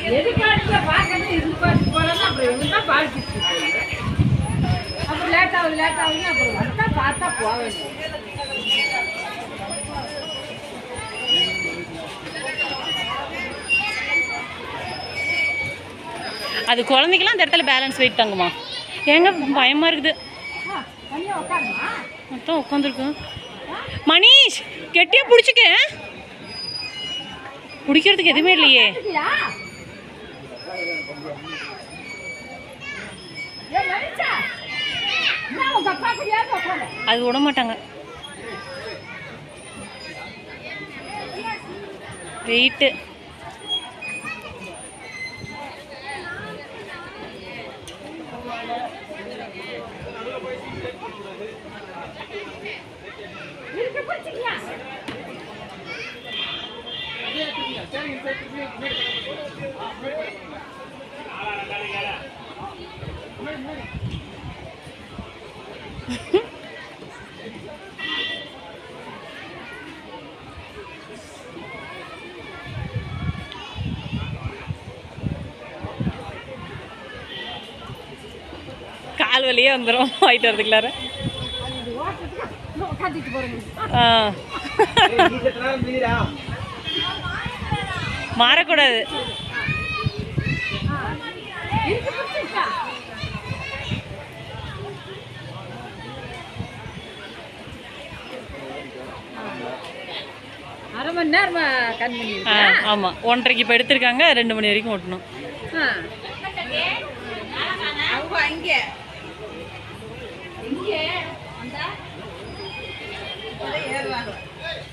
எதிர்பார்த்து பார்க்கறது எதிர்பார்த்து போகிறோன்னா அப்புறம் எங்கன்னா பாதிச்சு அப்புறம் லேட் ஆகுதுன்னு அப்புறம் வந்தால் பார்த்தா போக வேண்டும். அது குழந்தைக்கெல்லாம் அந்த இடத்துல பேலன்ஸ் வெயிட் தாங்குமா? ஏங்க பயமாக இருக்குது. மொத்தம் உட்காந்துருக்கோம். மணிஷ் கெட்டியாக பிடிச்சிக்க. பிடிக்கிறதுக்கு எதுவுமே இல்லையே. அது விட மாட்டாங்க. வெயிட்டு கால் வலியே வந்துடும் வாங்கிட்டு வரதுக்குள்ளார. மாறக்கூடாது. அரை மணி நேரம் ஆமாம் 1:30க்கு இப்போ எடுத்திருக்காங்க. 2 மணி வரைக்கும் ஓட்டணும்.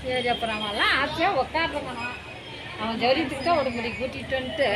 சரி அப்புறம் அவன்லாம் ஆசையாக உட்காடுறாங்கண்ணா. அவன் ஜவுளித்துக்கு தான் ஒரு மணிக்கு கூட்டிகிட்டு வந்துட்டு